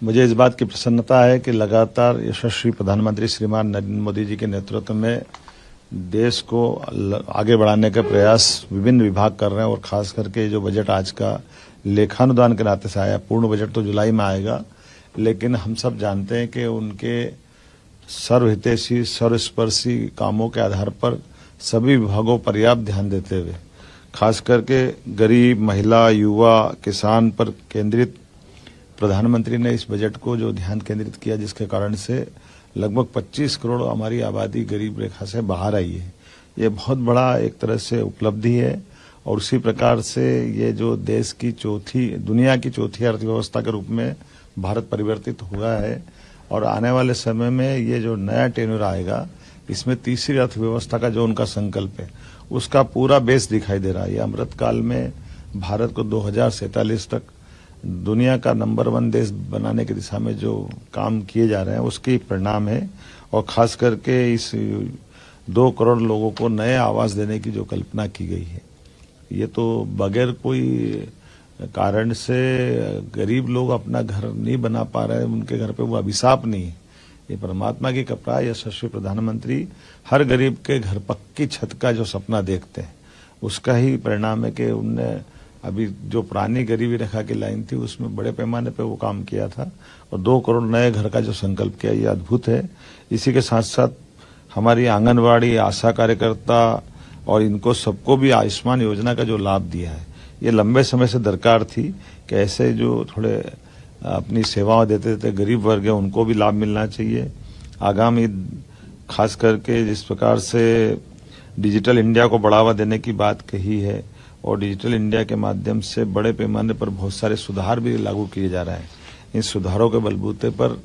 मुझे इस बात की प्रसन्नता है कि लगातार यशस्वी प्रधानमंत्री श्रीमान नरेंद्र मोदी जी के नेतृत्व में देश को आगे बढ़ाने का प्रयास विभिन्न विभाग कर रहे हैं और खास करके जो बजट आज का लेखानुदान के नाते से आया, पूर्ण बजट तो जुलाई में आएगा, लेकिन हम सब जानते हैं कि उनके सर्वहितैषी सर्वस्पर्शी कामों के आधार पर सभी विभागों पर पर्याप्त ध्यान देते हुए खास करके गरीब, महिला, युवा, किसान पर केंद्रित प्रधानमंत्री ने इस बजट को जो ध्यान केंद्रित किया, जिसके कारण से लगभग 25 करोड़ हमारी आबादी गरीब रेखा से बाहर आई है। ये बहुत बड़ा एक तरह से उपलब्धि है और उसी प्रकार से ये जो देश की दुनिया की चौथी अर्थव्यवस्था के रूप में भारत परिवर्तित हुआ है और आने वाले समय में ये जो नया टेन्योर आएगा, इसमें तीसरी अर्थव्यवस्था का जो उनका संकल्प है, उसका पूरा बेस दिखाई दे रहा है। ये अमृतकाल में भारत को 2047 तक दुनिया का नंबर 1 देश बनाने की दिशा में जो काम किए जा रहे हैं, उसके परिणाम है। और खास करके इस 2 करोड़ लोगों को नए आवास देने की जो कल्पना की गई है, ये तो बगैर कोई कारण से गरीब लोग अपना घर नहीं बना पा रहे हैं, उनके घर पे वो अभिशाप नहीं है, ये परमात्मा की कृपा है। यशस्वी प्रधानमंत्री हर गरीब के घर पक्की छत का जो सपना देखते हैं, उसका ही परिणाम है कि उनने अभी जो पुरानी गरीबी रेखा की लाइन थी, उसमें बड़े पैमाने पे वो काम किया था और 2 करोड़ नए घर का जो संकल्प किया, ये अद्भुत है। इसी के साथ साथ हमारी आंगनवाड़ी, आशा कार्यकर्ता और इनको सबको भी आयुष्मान योजना का जो लाभ दिया है, ये लंबे समय से दरकार थी कि ऐसे जो थोड़े अपनी सेवाएं देते थे गरीब वर्ग है, उनको भी लाभ मिलना चाहिए। आगामी खास करके जिस प्रकार से डिजिटल इंडिया को बढ़ावा देने की बात कही है और डिजिटल इंडिया के माध्यम से बड़े पैमाने पर बहुत सारे सुधार भी लागू किए जा रहे हैं, इन सुधारों के बलबूते पर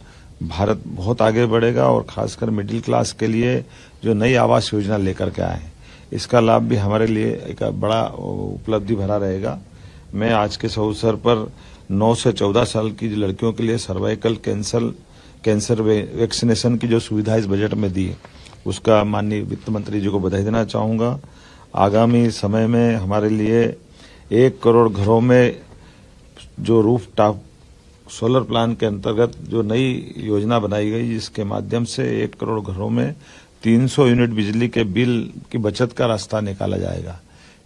भारत बहुत आगे बढ़ेगा और खासकर मिडिल क्लास के लिए जो नई आवास योजना लेकर के आए हैं, इसका लाभ भी हमारे लिए एक बड़ा उपलब्धि भरा रहेगा। मैं आज के इस अवसर पर 9 से 14 साल की लड़कियों के लिए सर्वाइकल कैंसर वैक्सीनेशन की जो सुविधा इस बजट में दी है, उसका माननीय वित्त मंत्री जी को बधाई देना चाहूंगा। आगामी समय में हमारे लिए 1 करोड़ घरों में जो रूफ टॉप सोलर प्लांट के अंतर्गत जो नई योजना बनाई गई, जिसके माध्यम से 1 करोड़ घरों में 300 यूनिट बिजली के बिल की बचत का रास्ता निकाला जाएगा।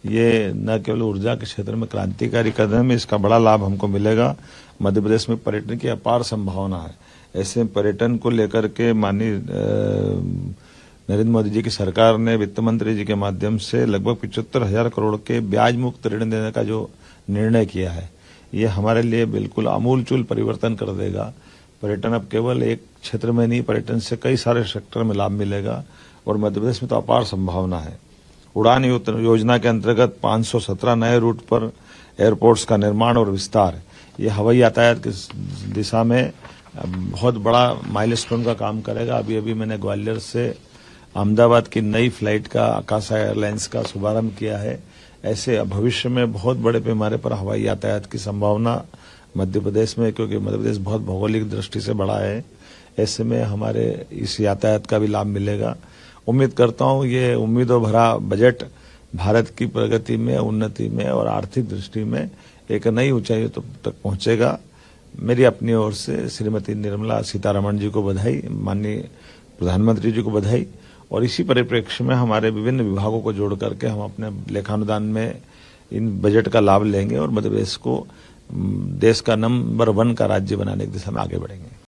ये न केवल ऊर्जा के क्षेत्र में क्रांतिकारी कदम है, इसका बड़ा लाभ हमको मिलेगा। मध्य प्रदेश में पर्यटन की अपार संभावना है। ऐसे पर्यटन को लेकर के माननीय नरेंद्र मोदी जी की सरकार ने वित्त मंत्री जी के माध्यम से लगभग 75,000 करोड़ के ब्याज मुक्त ऋण देने का जो निर्णय किया है, ये हमारे लिए बिल्कुल आमूलचूल परिवर्तन कर देगा। पर्यटन अब केवल एक क्षेत्र में नहीं, पर्यटन से कई सारे सेक्टर में लाभ मिलेगा और मध्य प्रदेश में तो अपार संभावना है। उड़ान योजना के अंतर्गत 517 नए रूट पर एयरपोर्ट्स का निर्माण और विस्तार, ये हवाई यातायात की दिशा में बहुत बड़ा माइलस्टोन का काम करेगा। अभी मैंने ग्वालियर से अहमदाबाद की नई फ्लाइट का आकाशा एयरलाइंस का शुभारंभ किया है। ऐसे भविष्य में बहुत बड़े पैमाने पर हवाई यातायात की संभावना मध्य प्रदेश में, क्योंकि मध्य प्रदेश बहुत भौगोलिक दृष्टि से बड़ा है, ऐसे में हमारे इस यातायात का भी लाभ मिलेगा। उम्मीद करता हूं ये उम्मीदों भरा बजट भारत की प्रगति में, उन्नति में और आर्थिक दृष्टि में एक नई ऊंचाई तक पहुंचेगा। मेरी अपनी ओर से श्रीमती निर्मला सीतारमण जी को बधाई, माननीय प्रधानमंत्री जी को बधाई। और इसी परिप्रेक्ष्य में हमारे विभिन्न विभागों को जोड़ करके हम अपने लेखानुदान में इन बजट का लाभ लेंगे और मध्य प्रदेश को देश का नंबर 1 का राज्य बनाने की दिशा में आगे बढ़ेंगे।